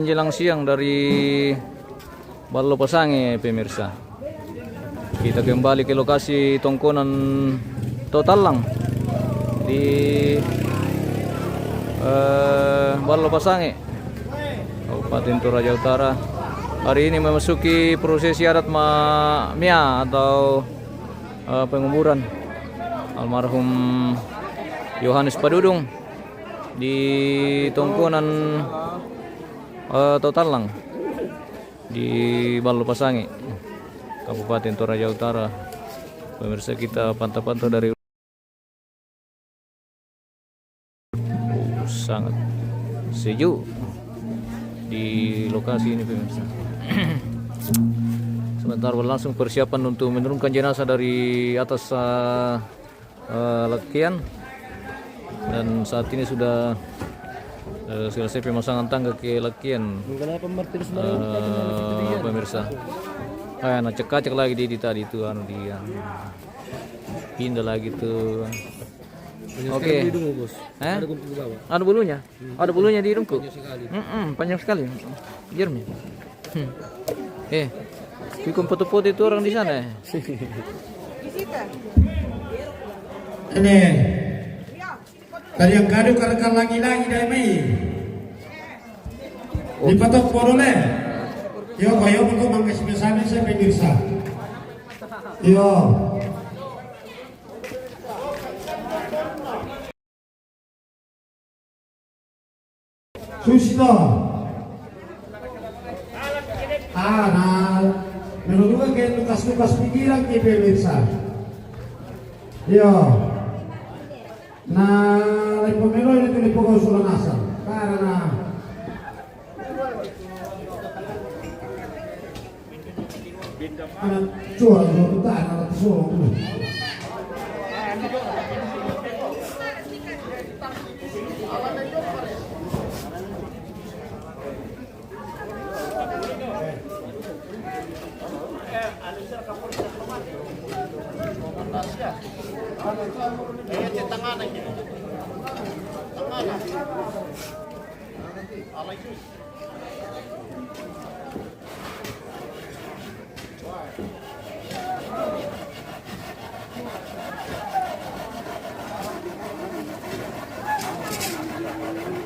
Menjelang siang dari Ballo Pasange, pemirsa. Kita kembali ke lokasi tongkonan Totalang di Ballo Pasange, Kabupaten Toraja Utara. Hari ini memasuki prosesi adat Mia atau penguburan almarhum Yohanes Padudung di tongkonan Totalang di Ballo Pasange, Kabupaten Toraja Utara. Pemirsa, kita pantau-pantau dari sangat sejuk di lokasi ini, pemirsa. Sebentar berlangsung persiapan untuk menurunkan jenazah dari atas lakian, dan saat ini sudah selesai pemasangan tangga ke lakian, pemirsa. Nah, cek lagi di tadi itu dia pindah lagi tuh. Oke. Ada bulunya? Ada bulunya di hidungku. Panjang sekali. Jermi. Bikin foto-foto itu orang di sana. Ini tadi yang kado karena lagi-lagi dari Mei. Dipatok porole. Yo kayo untuk mangkes bersama saya pemirsa. Yo. Susito. Nah, menurut kayak lukas-lukas pikiran ke pemirsa. Yo. Nah, pemilu itu dipukul sulan asal karena anak jual jutaan anak sulung.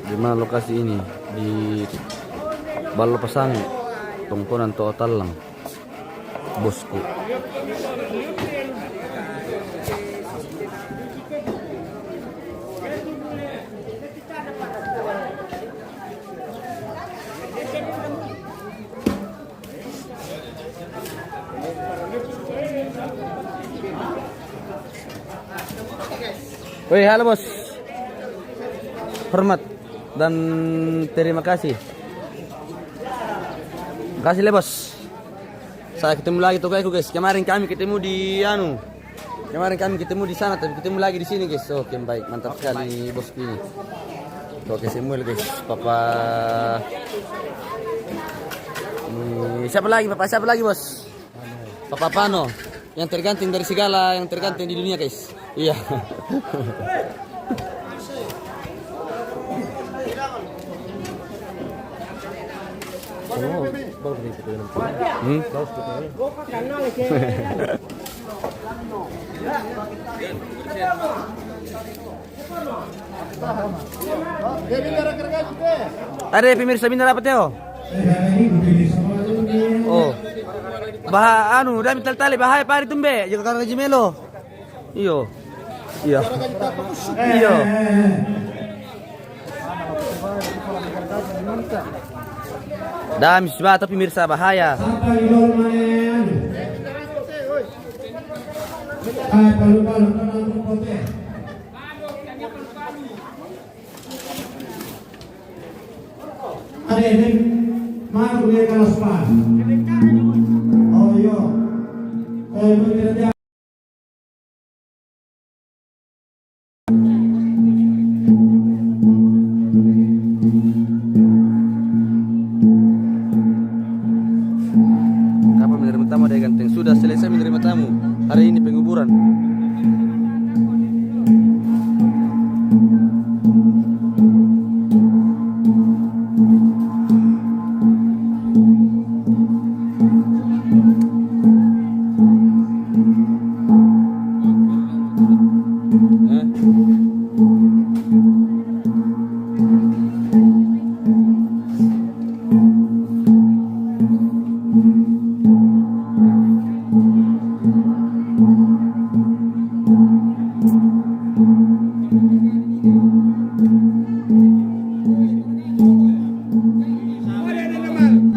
Di mana lokasi ini? Di Ballo Pasange, tongkonan Totalang, bosku. Woi, halo bos. Hormat dan terima kasih. Makasih le bos. Saya ketemu lagi tuh guys. Kemarin kami ketemu di Kemarin kami ketemu di sana, tapi ketemu lagi di sini guys. Oke, baik, mantap sekali bosku ini. Oke, Samuel guys. Papa. Siapa lagi bos? Papa Pano. Yang tergantung dari segala yang tergantung di dunia guys. Iya. Ada pemirsa bina dapat ya? Oh. Udah minta tali bahaya pari tumbe, jaga karena jimelo. Iyo. Iya. Iya. Dami sebab pemirsa bahaya. Ada ini mana dia kalau sepan? Oh iya. Kapan menerima tamu ada ganteng? Sudah selesai menerima tamu. Hari ini penguburan.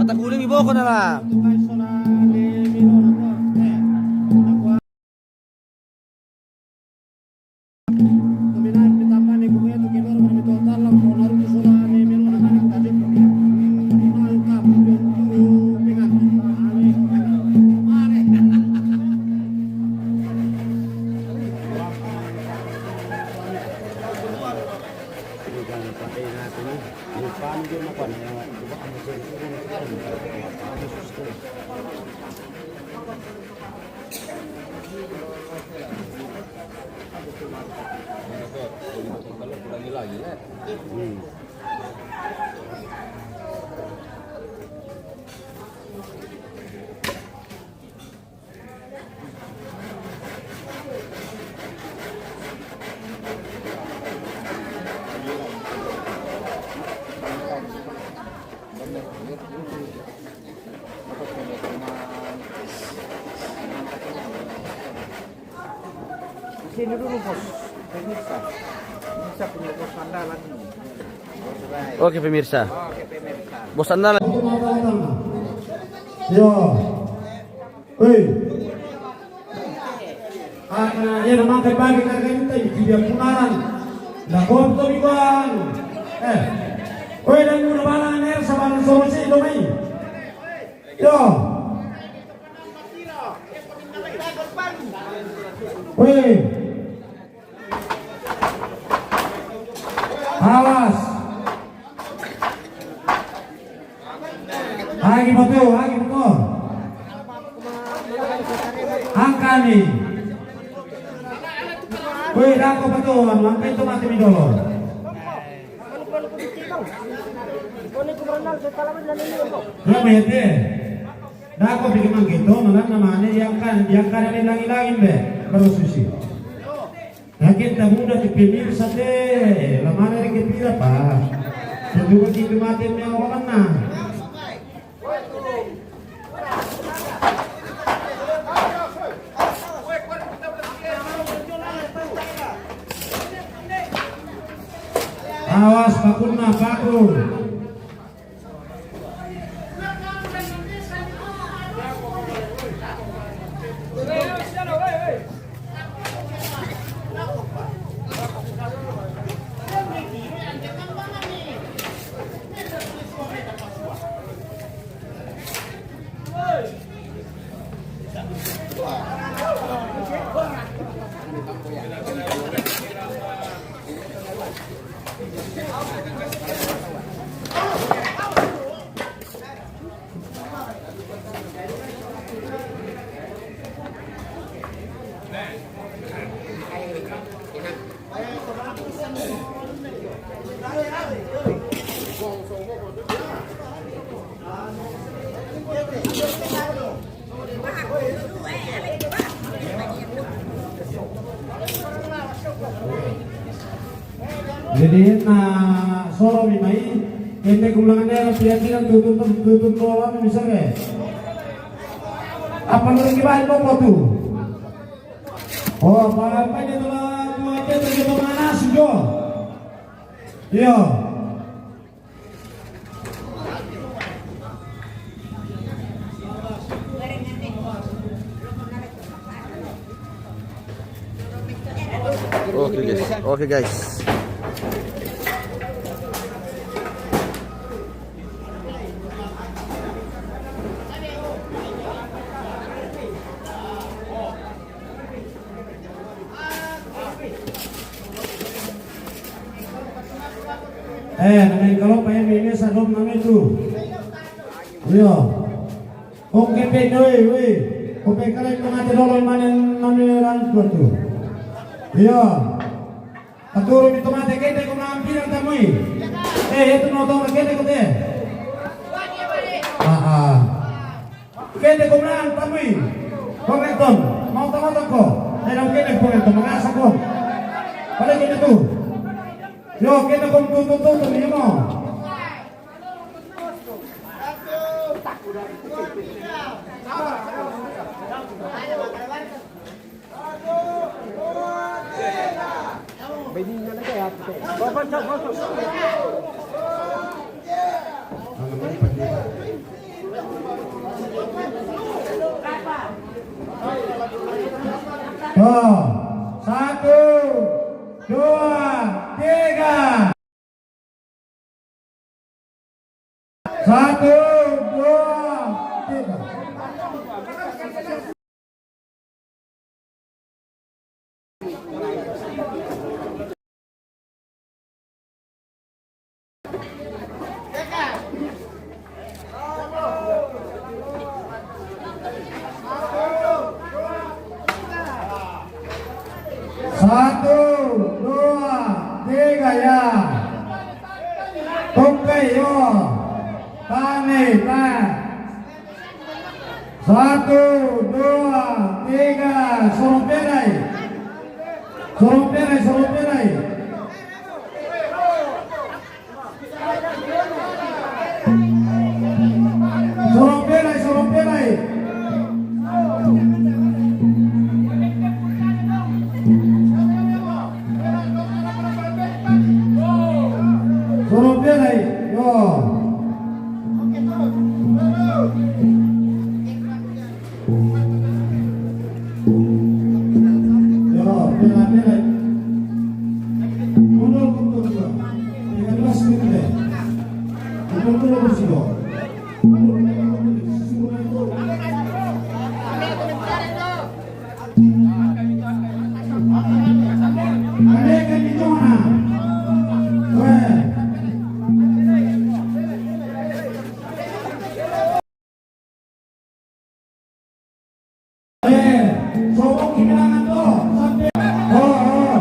mata kuling ibu ko na lang. Sini dulu bos, pemirsa. Pemirsa punya bos andalan ini. Oke pemirsa. Oke pemirsa. Bos andalan. Yo. Woi. Ya namang bagi kagak itu dia punaran. Lah konto bang. Woi dan guna balang air sama solusi domai. Yo. Woi. Awas. Lagi betul. Angka nih. Woi, dako betul, angka itu mati dulu. Ya mete. Dako bikin gitu, malah namanya yang kan ini lagi be, baru susi. Ya kita muda di pemirsa deh, lamanya di kepira pak. Kedua kita mati orang mana? Awas pakuna pakun. Jadi soro mai kene kulangannya pikiran tutup bola bisa ke? Apa lu gimana kok tuh? Oh, apa dia telah dua dia terjadi mana sujo? Iya. Oke guys. Namanya kalau pengen ini sadom namanya itu. Iya. Oke pedoi, weh. Oke kalian pengajar dulu mana namanya rancu tuh. Iya. Atur itu mate kete ko ngambil ang tamoy. Itu notong kete ko te. Kete ko nang tamoy. Korrekton, mau tamatang ko. Dalam kete korrekton, mangasa ko. Pada kete tu. Yo, kete ko tutup ni mo. Tuh, 1, 2, 3. 1, 2, 3. Satu, dua, tiga ya. Oke yo. Tani, tan. 1, 2, 3. Suruh perai. Suruh perai, suruh perai. Suruh perai, suruh perai. Suruh perai. Yo. Yo, perai. Mundur, mundur. 13 menit deh. Mundur kursi lo. Ada kan di zona. Weh. Sobok kehilangan tuh sampai. Oh.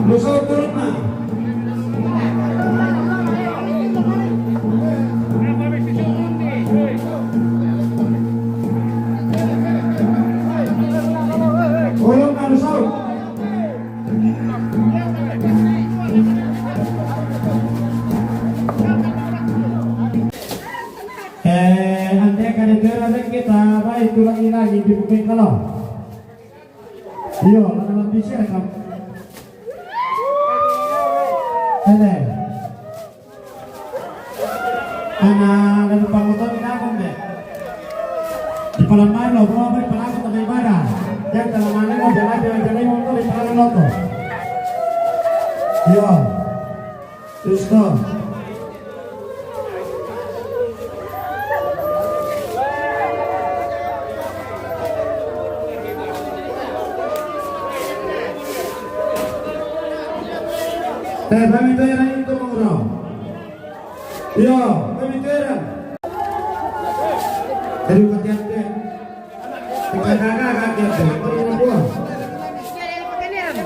Lu turun nah. Ulung kan saud. Andai kan ada kita baik tulang lagi di bukit kalau. Yo, mana bisa kan? Ada. Anak dari pangutan kenapa deh? Di palang mana lo, bro? Di palang kota ibadah. Yang dalam mana lo jalan motor di palang loto. Yo, terus tuh. Pemiteran itu menguram. Yo, pemiteran. Dari bagian deh. Kakak kaget deh. Mana buah?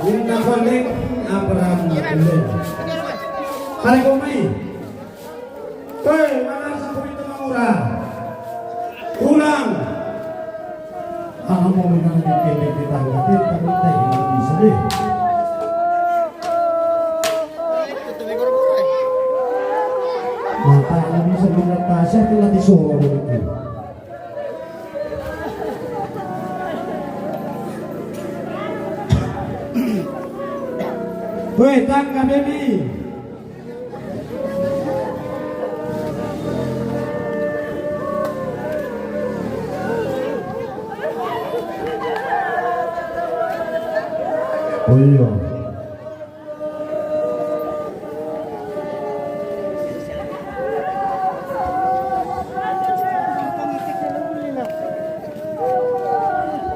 Ini tak balik. Abraham balik. Balik komai. Hei, mana sabun itu menguram? Ulang. Anak mau menang di kita ngerti, tapi kita bisa deh. Makanya bisa mengatasi itu nanti sore itu. Weh, tangga baby. Oh iya.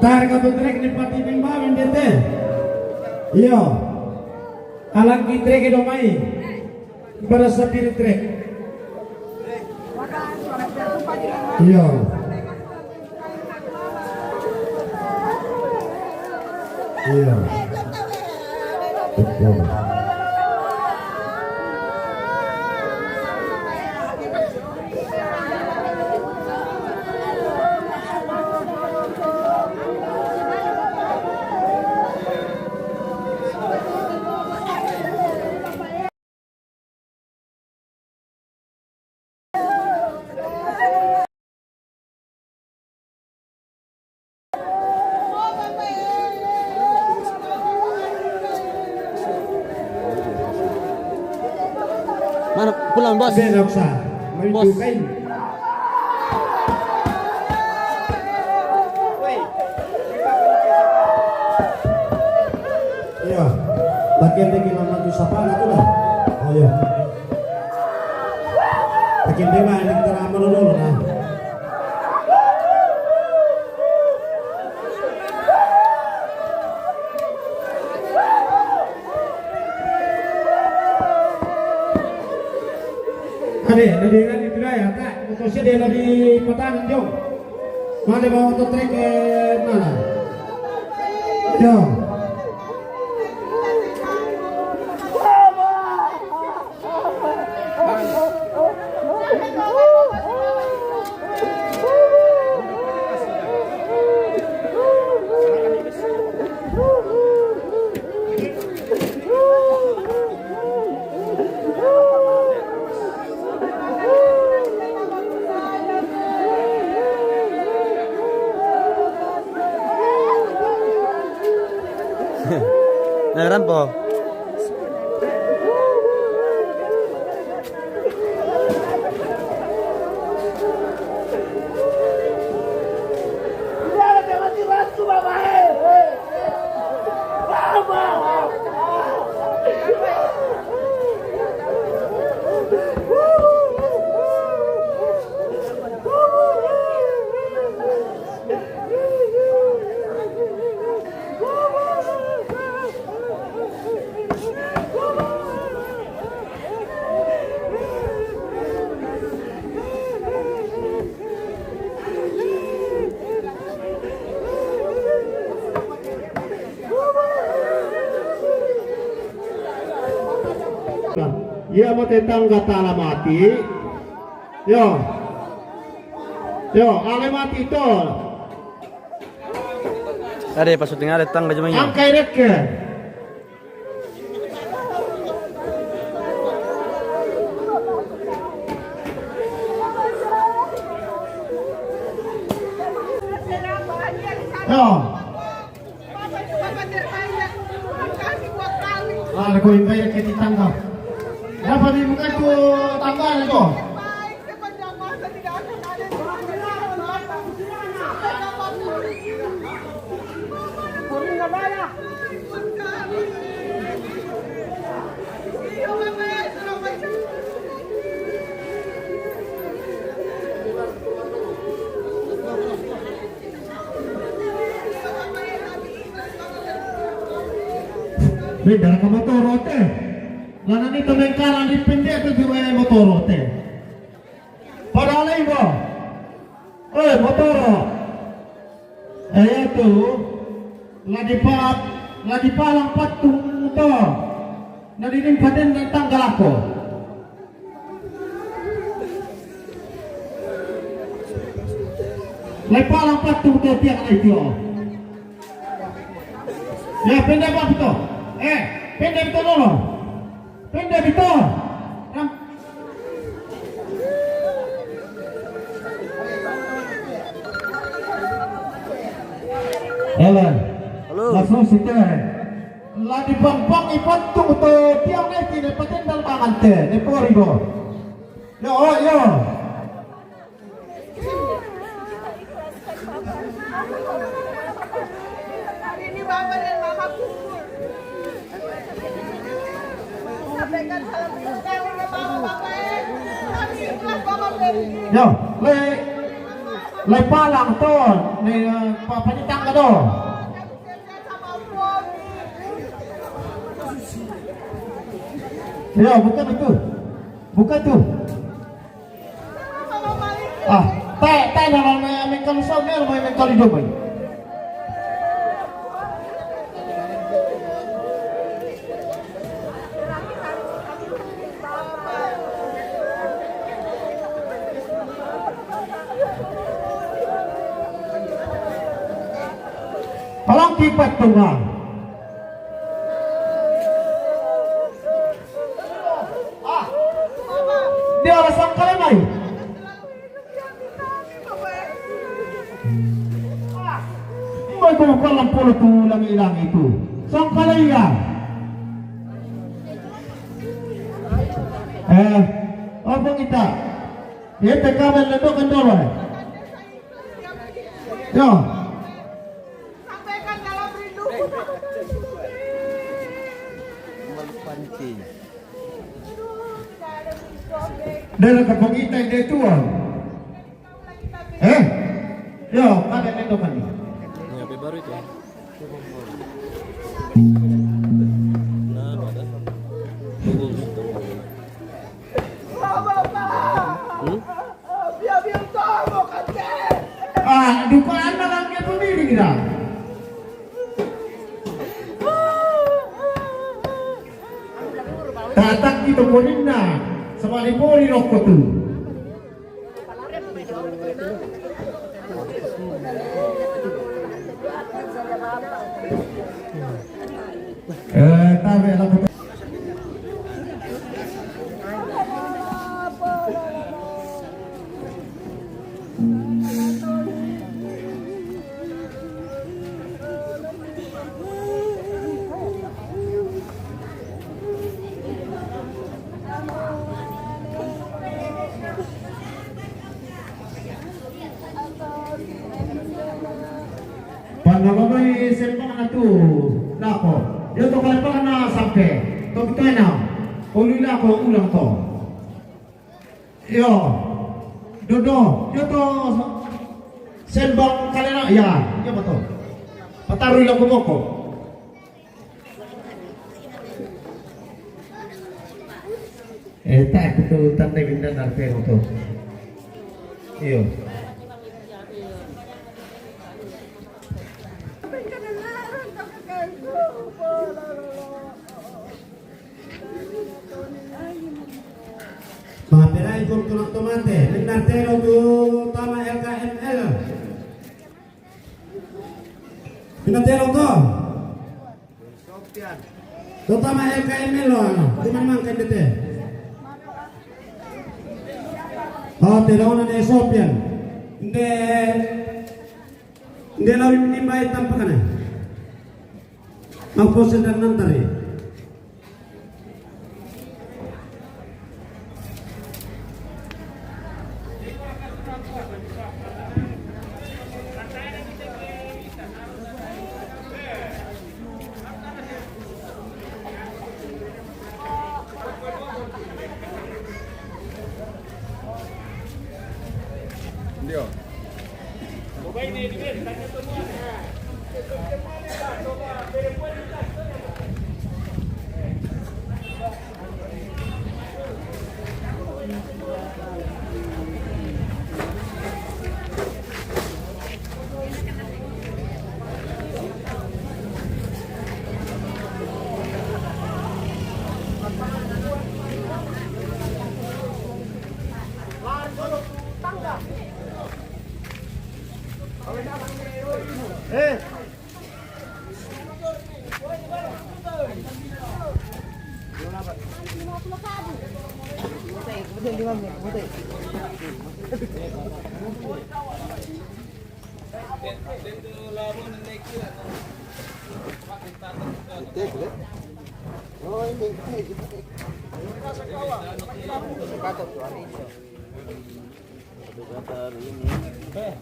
Targa trek ni pati bimba mendete. Iya. Alang ki trek do mai. Berasa diri trek. Iya. Iya. Betul. Mana pulang bos? Benok sa. May Bos. kain. Bagian dari mama tu siapa itu lah. Oh ya. Bagian dia mah yang kita ramai dulu lah. Dari tidak ya kak, fokusnya dia lagi pertahanan jom. Mana bawa auto track ke mana? Yo. Nagran po. Ia mau tentang kata mati. Yo, mati itu. Ada pas syuting ada tang baju mainnya. Angkai reke. Yo. Aku ingin bayar ke tangga. Dapat dibuka itu tangga itu. Beda ke motor teh. Lanan itu mengkalang di pendek tu juga motor teh. Padahal ibu. Motor. Itu lagi palang patung motor. Nadi nimpatin ng tanggal ako. Lagi palang patung tu tiang itu. Ya pendek apa itu? Pendek itu dulu. Pendek itu. Halo. Langsung situ. Lagi bang ipat tu tiang ni tidak paten dalam angante. Ni poribo. Yo. Ini Bapak dan Mama kumpul. Sampaikan salam sekali ke Bapak. Kami ikhlas Bapak beri. Yo, le palang tu ni panitang ka do. Sama Pom. Yo, bukan itu. Bukan tu. Mama balik. Tay naman may kalusaw meron may kalidobay. Palang kipat tu nga. Dia alasan kalimay. May kumapalang pulo tulang ilang itu. Sang kalaya. Apa kita? Dia tekaman ledok kendolo. Yo. Sampaikan dalam rinduku. Dari kapag itay de tuan. Yo, kada nito kan. Ini HP baru itu. Nah, ada. Biar tahu kan. Dukaan na lang yung pumili kita. Tatak dito po rin na. Sa malipuri roko to. Tabi alam ko. Pangababay cellphone na to. Lako. Dito ko pa na sampe. To bito na. Uli lako ulang to. Yo. Dodo. Dito cellphone kalena ya. Ya betul. Pataruy lang kumoko. Tak itu tanda ginda narpe to. Iyo. Maperai kung tulak tomate, nagdartero ko tama LKML. Pinatero ko. To tama LKML lo ano, di man man kandite. Tero na ni Sopian. Hindi lawi minimbayad tampa ka na. Magposedar ng tari.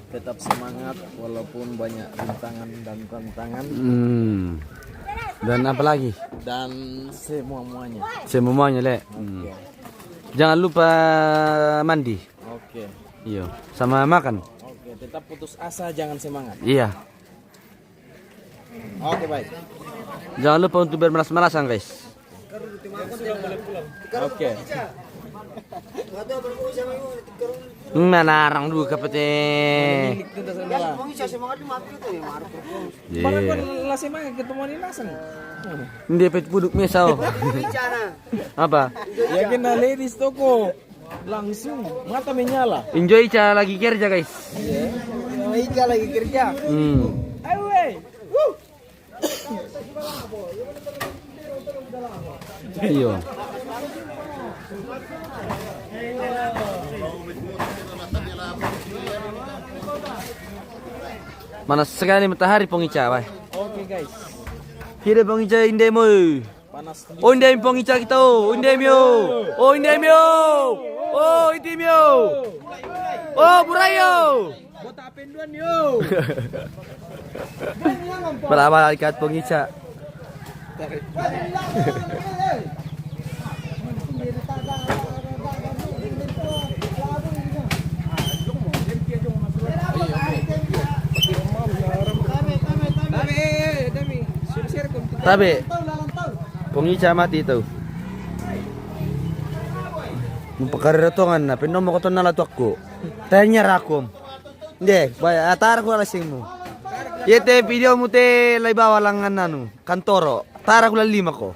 Tetap semangat walaupun banyak rintangan dan tantangan. Dan apa lagi? Dan semuanya. Semuanya, Le. Jangan lupa mandi. Oke. Iya, sama makan. Oke, tetap putus asa, jangan semangat. Iya. Oke, baik. Jangan lupa untuk bermalas-malasan, guys. Oke. Menarang dulu kapete. Hindi pet puduk mesau. Apa? Ya kena ladies toko. Langsung mata menyala. Enjoy Ica lagi kerja, guys. Iya. Ica lagi kerja. Ayo wey. Iya. Panas sekali matahari Pong Ica, wah. Oke, guys. Kira Pong Ica indemo. Panas. Oh indem Pong Ica kita, oh indemyo. Oh indemyo. Oh indemyo. Oh burayo. Bota penduan yo. Berapa ikat Pong Ica? Tabe. Pengica mati itu. Mempakaratongan na pinom mo ko to nalatok ko. Tanya rakom. Hindi, bay atar ko lasing mo. Yete video mo te lay bawalangan nanu kantoro. Tara ko lang 5 ko.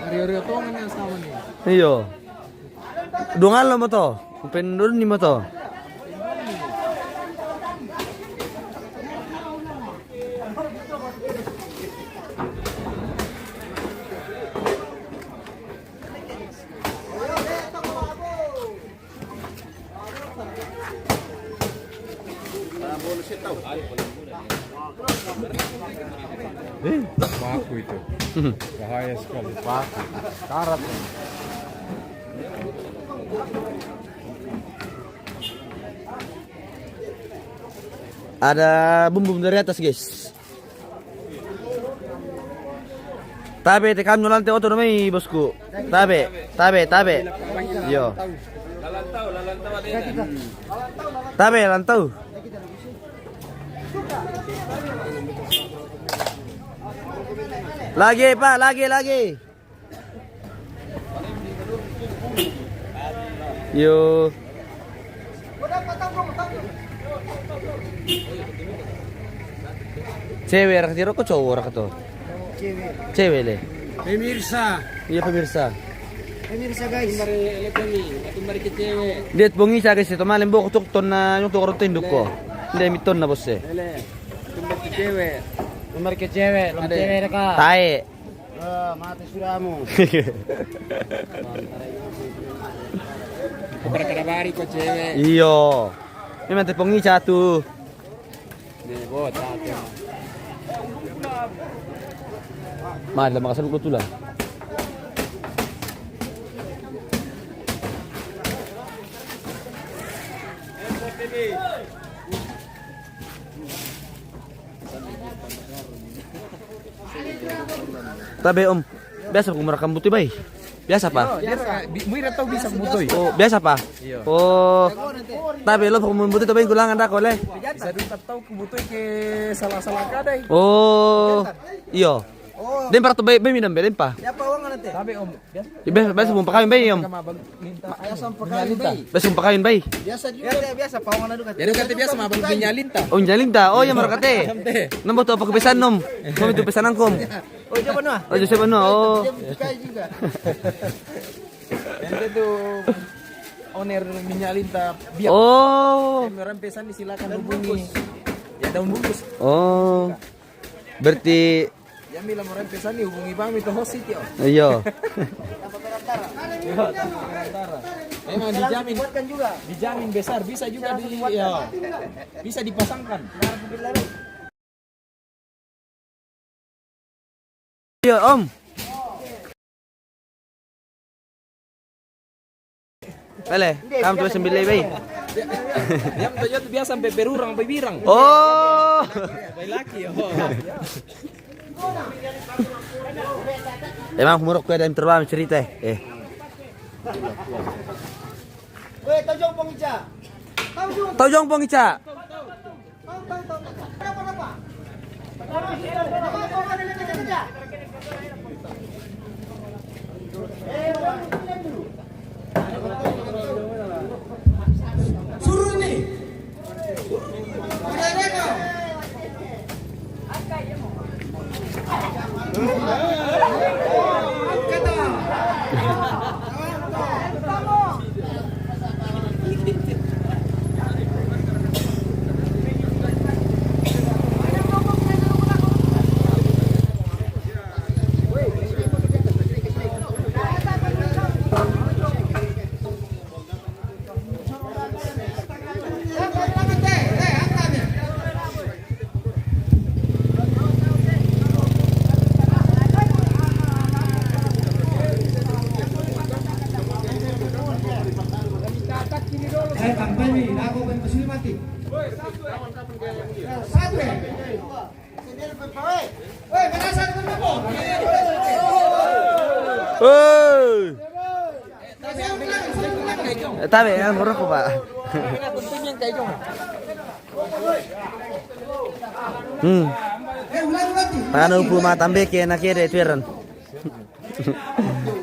Rio-rio tongan yang sama nih. Iyo. Dungal mo to. Pendul ni mo to. Paku itu. Bahaya sekali. Paku. Karat. Ada bumbu dari atas, guys. Tabe tekam nolante oto namai bosku. Tabe. Yo. Tabe lantau. Lagi, Pak, lagi. Yo. Cewek rak tiro kok cowok rak to? Cewek le. Pemirsa. Iya pemirsa. Guys. Kembali ke cewek. Lihat bongi sa guys ito malim buko tukton na yung tukoro tinduk ko. Hindi miton na boss eh. Kembali ke cewek. Kembali ke cewek, lom cewek ka. Tae. Mati suramu. Berkadabari ko cewek. Iyo. Memang te bongi satu. Nih, bot, satu. Mari lah makasan ko tulang. Tabe om, biasa aku merekam butuh bay. Biasa pa? Mira tahu bisa butoy. Oh, biasa pa? Oh, tabe lo aku butuh tabe kulangan dak oleh. Bisa dulu tahu kebutuh ke salah-salah kadai. Oh, iyo. Den para to bay minum belen pa. Tapi om, Biasa mau pakawin bay om. Biasa mau pakawin bay. biasa pawangan adu kata. Jadi kata biasa mabang pinyalin ta. Oh, nyaling ta. Oh, ya merekate. Nambah to apa kepesan nom. Kami itu pesanan kom. Oh, coba no. Oh, Jose Bano. Oh. Juga. Ente tuh owner minyalin ta biar. Oh. Orang pesan silakan hubungi. Ya daun bungkus. Oh. Berarti Ya bilang orang pesan nih hubungi Bang itu host itu. iya. Memang dijamin juga. Dijamin besar bisa juga bisa dipasangkan. Iya, Om. Boleh, kamu tuh sembilan bay. Yang Toyota biasa sampai berurang sampai birang. Oh. Sampai laki ya. Emang muruk gue ada yang terbang cerita eh. Weh, Tajong Pengica. Tahu jong pong Ica. Suruh nih. Kampanye, aku kan kesini mati. Satu. Woi, mana satu berapa? Tabe, yang muruk Pak. Tentunya kayak Paano po matambe kaya nakira ituiran?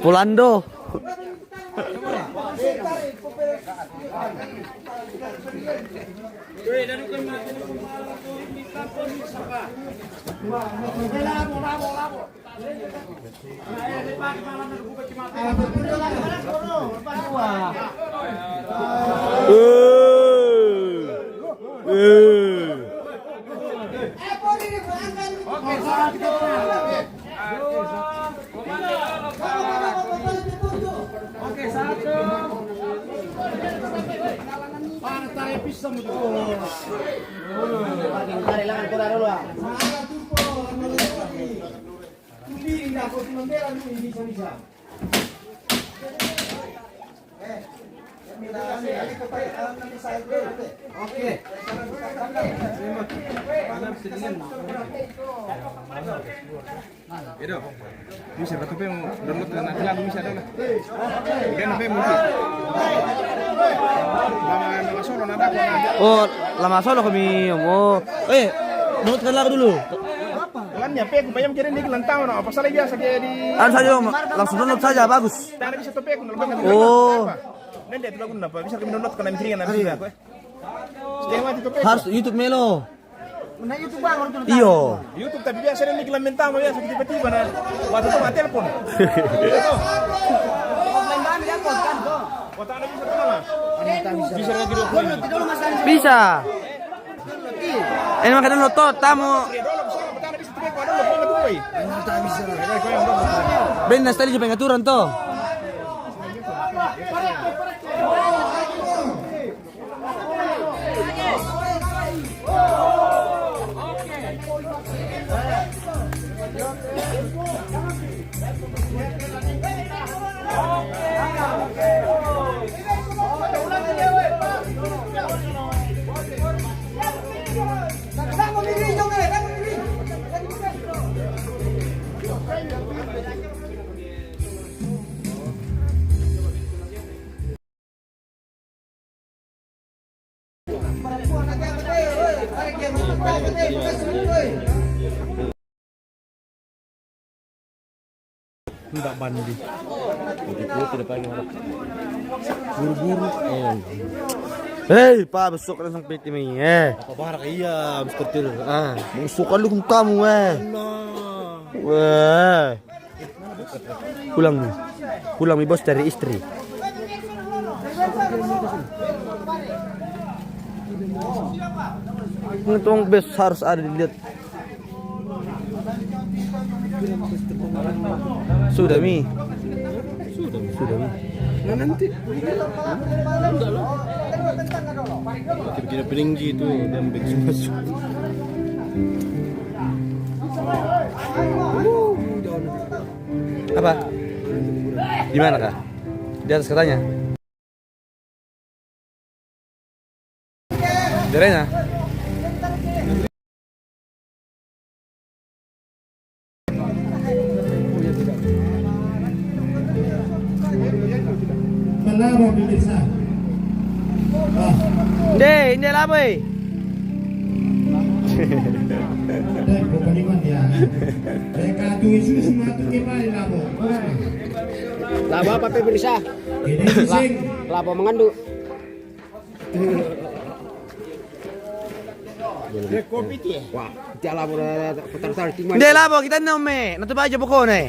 Pulando. Itu. Bisa berapa yang download dan nanti lagu bisa ada lah. Dia nanti mungkin. Lama solo nada kok. Oh, lama solo kami. Oh, download kan lagu dulu. Kan nyampe aku bayam kira nih lantau no. Apa salah biasa kayak di. Saja langsung download saja bagus. Tadi bisa tope aku nolak. Oh. Nanti itu lagu napa bisa kami download karena mikirin nanti aku. Sekarang mati tope. Harus YouTube Melo. Nah YouTube bang orang Iyo. YouTube tapi biasa nih iklan mentah biasa tiba-tiba nah waktu itu mati telepon. Kota ada bisa kenal. Bisa lagi dulu. Bisa. Ini makan download to tamu. Ben nastali juga pengaturan to. Enggak bandi. Buru-buru. Hei, Pak, besok kan sang PT mi. Apa barang iya, Mr. Til. Besok kan lu kung kamu Wah. Pulang mi bos dari istri. Untung bes harus ada dilihat. Sudah mi. Nah nanti. Kira-kira peninggi itu dambek masuk. Apa? Di mana kah? Di atas katanya. Derenya. Kenapa pemirsa? Hindi labo eh. Dan pembalikan ya. Mereka tuh susu matu kembali labo. Laba apa pemirsa? Ini sing. Laba mengandung. Kopi dia. Wah, dia laba putar-putar tinggal. Hindi labo kita nome. Nato ba jabo ko na eh.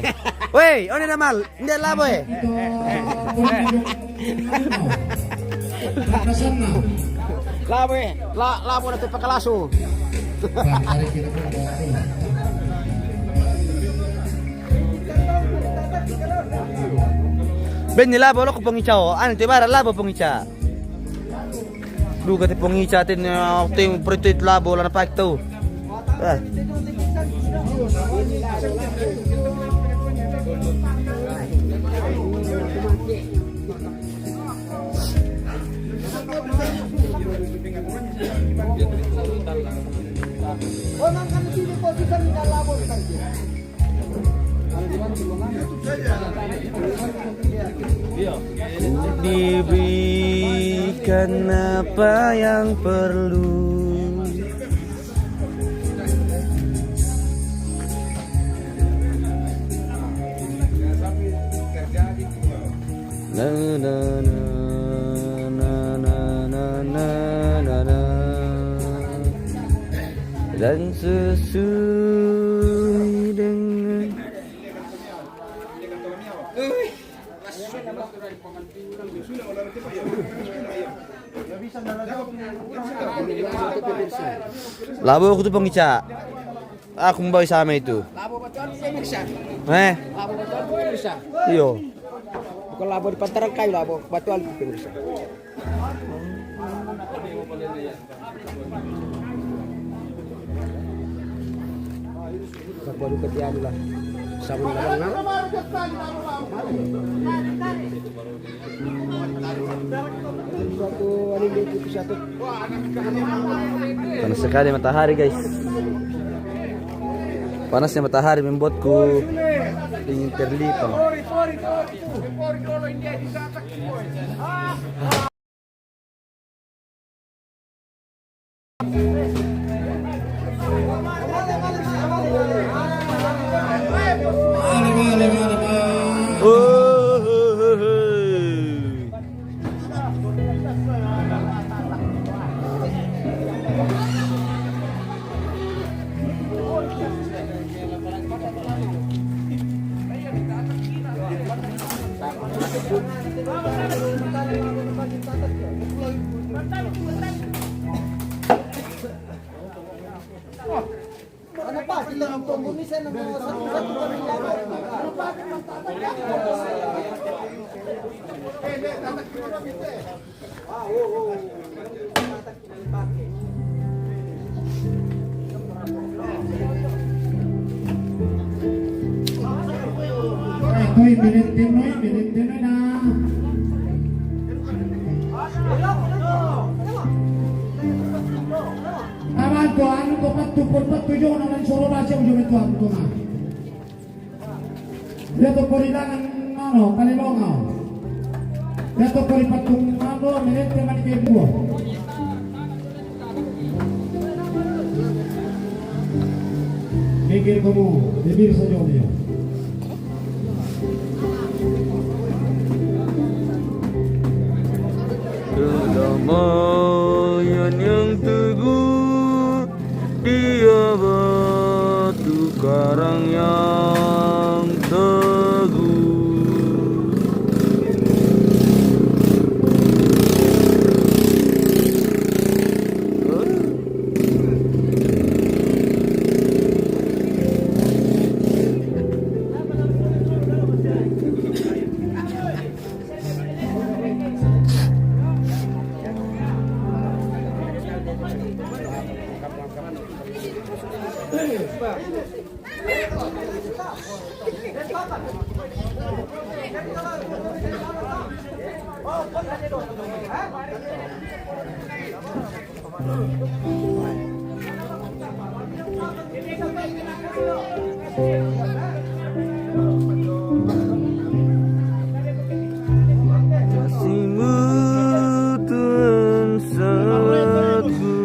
Wey, one na mal. Hindi labo eh. Batasan na. Laba na pagkalaso. Hari kita Ben ni labo lo ko pangichao. Ano te bara labo pangicha. Duga te pangicha tin te preto labo la na pakto. Diberikan apa yang perlu. Na na na na na na na na na. Dan sesuai dengan labo aku tuh pengica. Aku mau sama itu. Labo batuan pemirsa. Labo batuan pemirsa. Iyo. Bukan labo di pantaran kayu, labo batuan pemirsa. Baru ketian lah. Sama dengan panas sekali matahari guys. Panasnya matahari membuatku ingin terlipang. Minit na. Taman ko, ano ko patupon-patuyo na ng soro na siya yung ito ako na. Dito po rin lang ang kalilongaw. Dito po rin patong minit na manikay buo. Miguel como debir sa Diyo. Kedamaian yang teguh dia batu karang yang teguh. Kasihmu Tuhan sahabatku.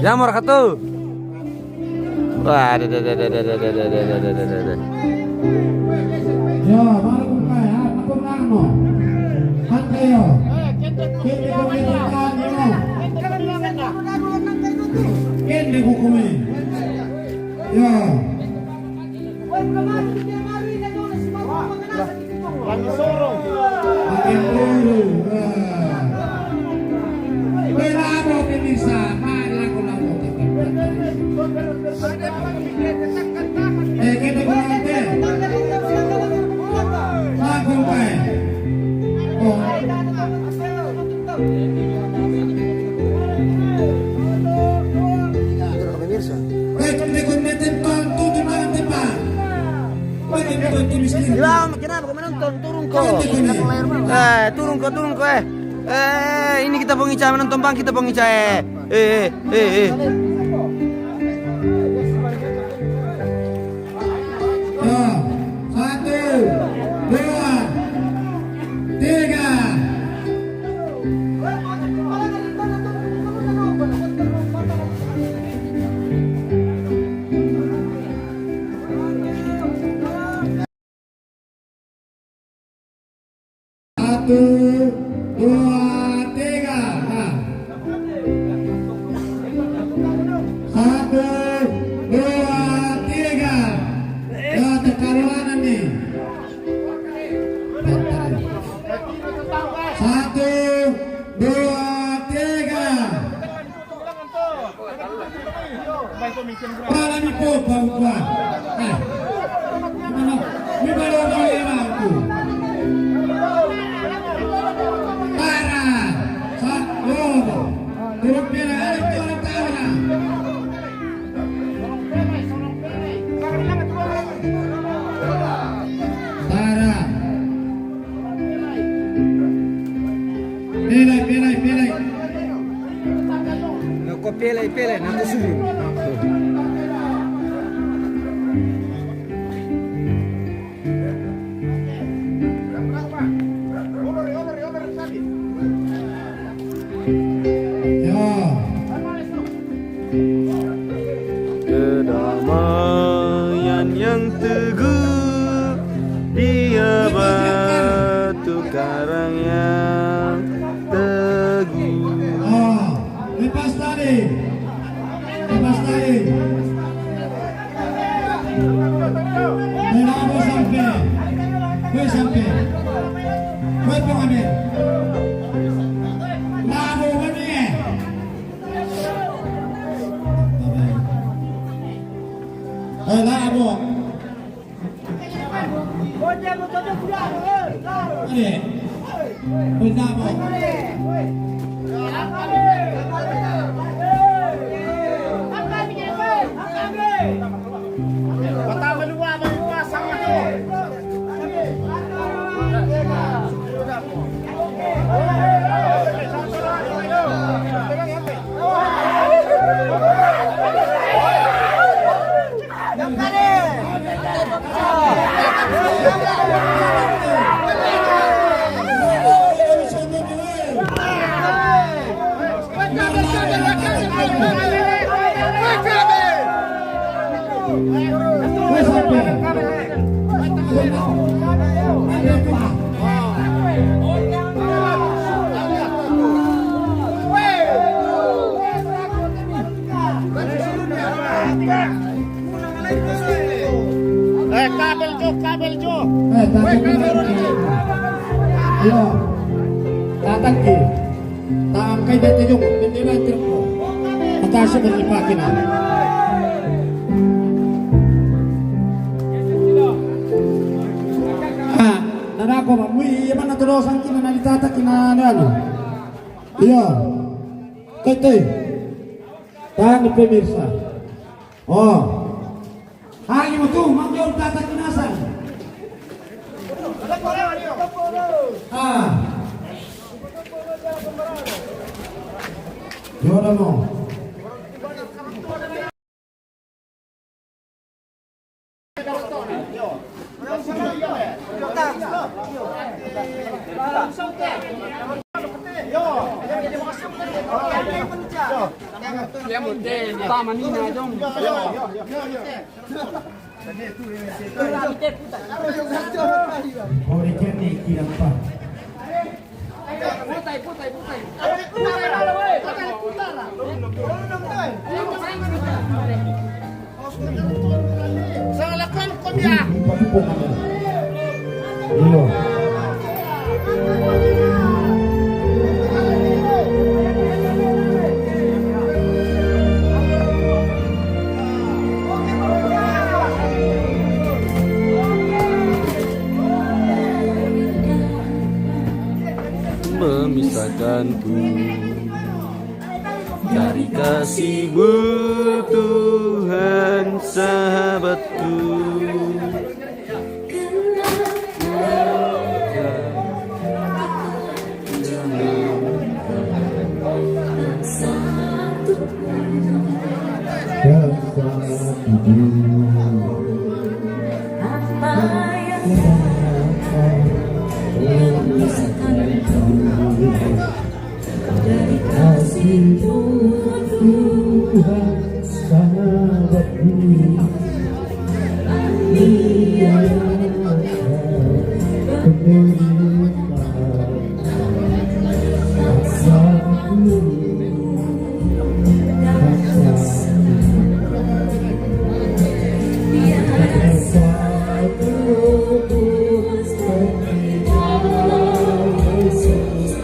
Ya Morakato. Wah, Yo, baru kumpai, apa lang mo? Hante yo. Kende ko minungan yo. Kende ko kumain. Yo. Akin dulu. Wala mo pinisa, mahal ko lang mo. Kende ko hante. Kumpai. Oh. pemirsa. Kenapa kau menonton? Turun kau. Turun kau. Ini kita pengica menonton bang, kita pengica. Satu, dua, tiga. Palami po, bangga. Ini baru orang aku. Para, satu, turun pera, turun tangan. Para. Pilih. Kau pilih, nanti suruh. Kedamaian yang teguh, dia batu karang yang teguh. Lepas tadi. Kenapa sampai? Kue pengambil. Labu ini. Labu. Ini. Pendamu. Kabel Jo. Ayo, datang ke. Tangkai dia tunjuk, bendera terko. Atas berlimpahin. Nana ako mamui, mana terus angkin nana ditatak kina ano. Iya, kete. Tahan pemirsa. Oh, hari mo tu, manggil tatak kinasan. Yaudah mo. Boleh jadi tidak apa. Salahkan kau dia. Iya. Memisahkanku dari kasih-Mu Tuhan sahabatku. Dari kasih-Mu Tuhan sahabatku, Dia Yesus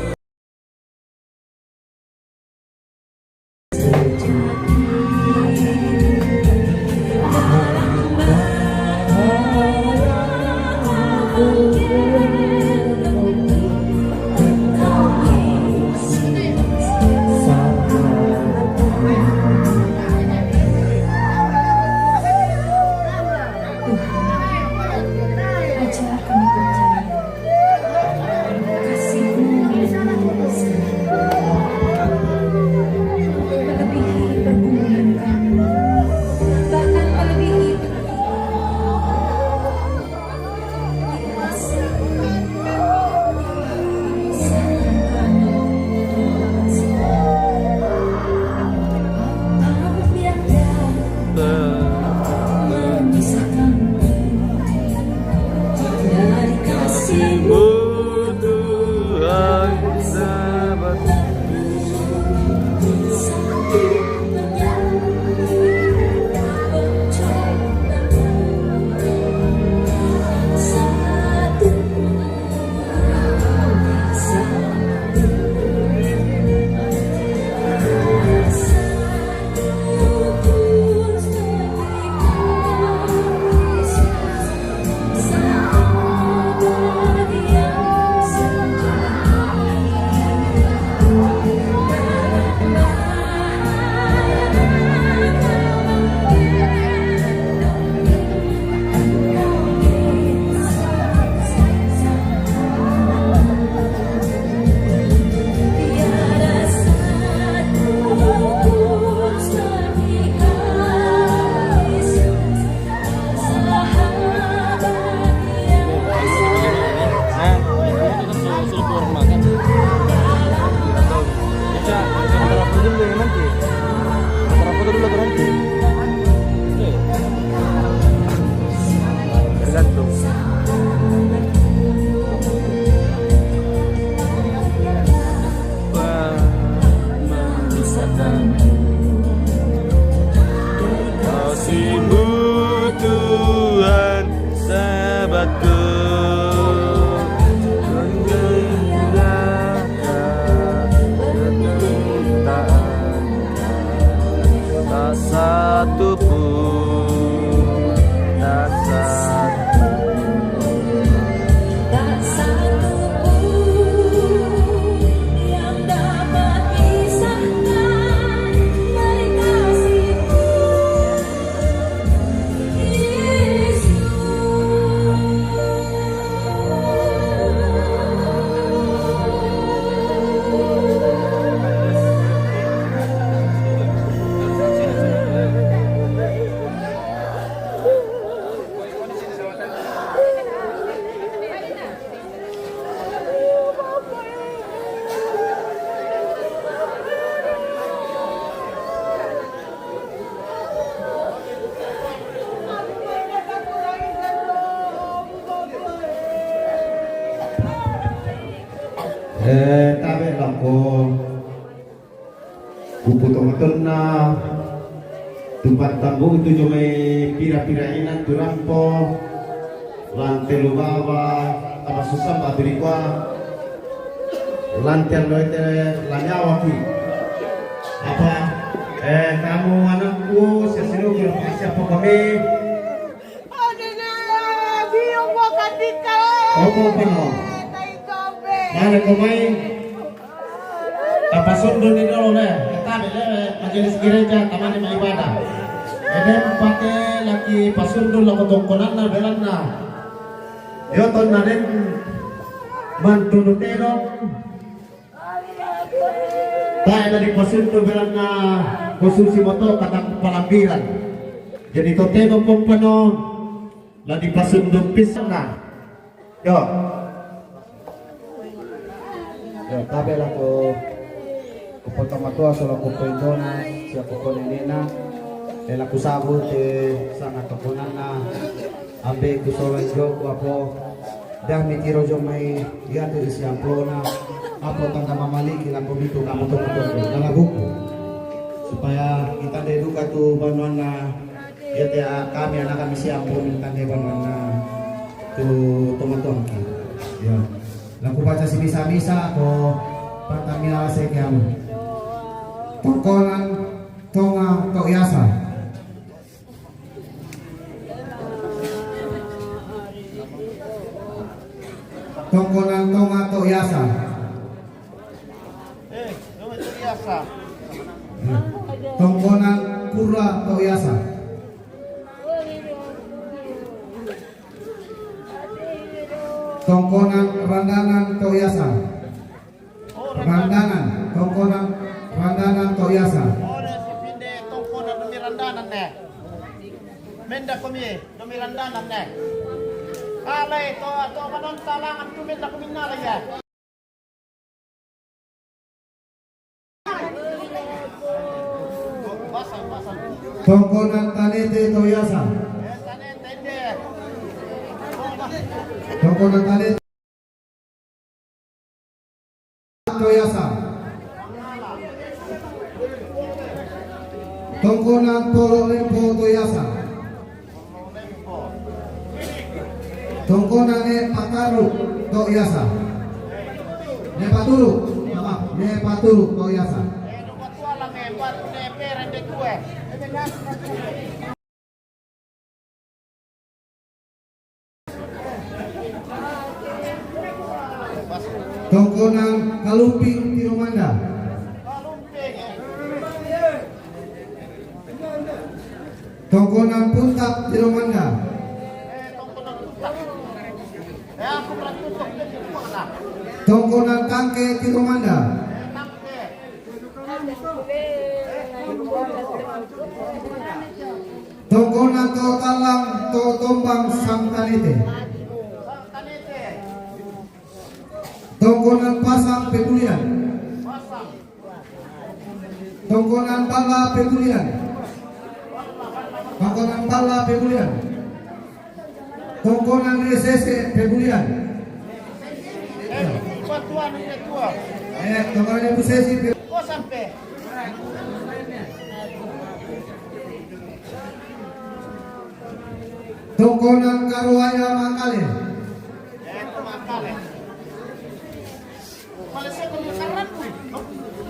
tabe lako kuputong na tempat tambung itu cuma pira-pira inan turampo lantai lubawa apa susah bateri kwa lantai loite lanyawa ki apa kamu anakku sesiru siapa kami Biyong mo katika. opo pano Tay tobe. mana kumai tapasundo ni dolo na katabi majelis gereja tamani ibadah edem pake laki pasundo lako tongkonan na belan na yoton na rin mantulutero tayo na di pasundo belan na khususi mo to katang palambiran jadi toteno pong pano na di pasundo pisan na yo tabi lako kupotong matua solo kupoindona siya kuponenena ela kusabot sana kaponana ambe kusolo jogo apo dah mitiro jo mai ya dari siampona apo tanda mamaliki la komito kamu tong nalaguku supaya kita deduka tu banwana ya kami anak kami siampun tanda banwana tu teman-teman ya laku baca si misa-misa atau patamila sekian tongkolan tonga tok yasa tongkolan tonga tok yasa tongkolan pura tok yasa tongkonan randangan tok yasa randangan tongkonan randangan tok yasa Menda kami, domirandanan ne. Alay to manon talangan tu menda kami nalay ya. tongkonan tanete tok yasa tongkonan tanete tok yasa tongkonan polo lempo tok yasa tongkonan ne pataru tok yasa ne paturu maaf ne paturu tok yasa tongkonan kalumping tirumanda tongkonan puntap tirumanda tongkonan tangke tirumanda tongkonan to talang to tombang samtanite tongkonan pasang pekulian tongkonan bala pekulian tongkonan bala pekulian tongkonan resese pekulian tongkonan resese tongkonan karuaya makale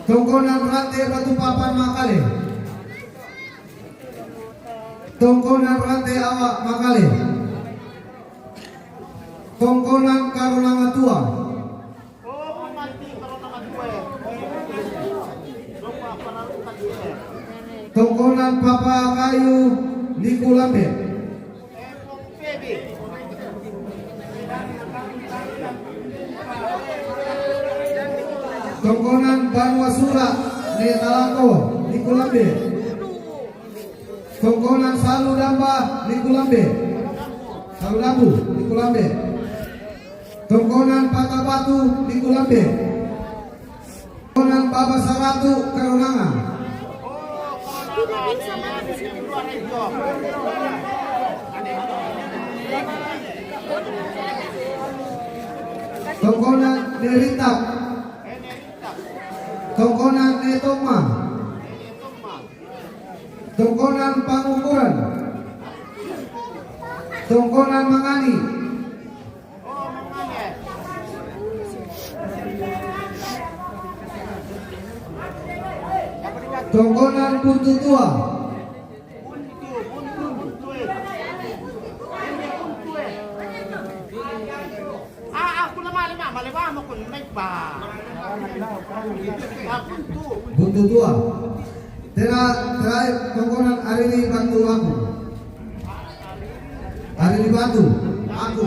tongkonan rantai batu papan makale tongkonan rantai awak makale tongkonan karunanga tua tongkonan papa kayu liku lambe tongkonan banwa sura ne talako liku lambe tongkonan salu damba liku lambe salu lambu liku lambe tongkonan patah batu liku lambe tongkonan baba saratu karunanga tongkonan derita Tongkonan Netoma. Tongkonan Pangukuran. Tongkonan Mangani. Oh, mangane. Tongkonan Buntu Tua. Aku na malima mo kun may pa. Buntu Tua. Terakhir tongkonan Arini Bantu aku. Arini Batu. Aku.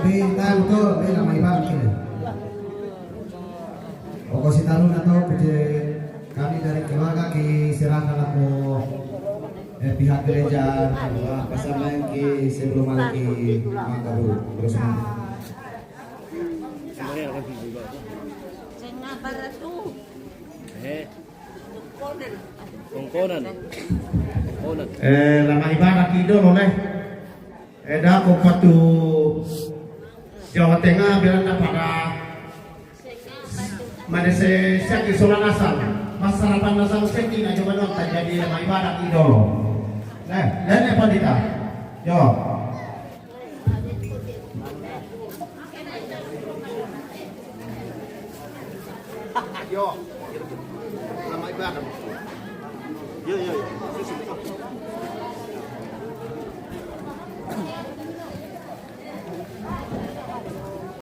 Bintang tuh, bela may bangkit. Oke si taruna to puji kami dari keluarga ki serahkan aku pihak gereja pasangan ki sebelum lagi mangkaru terus lama ibadah kido oleh eda ko patu Jawa Tengah bilang pada Madese seki solan asal masarapan asal seki na coba dong terjadi lama ibadah idolo. Dan apa kita? Yo. Yo. Lama ibadah. Yo.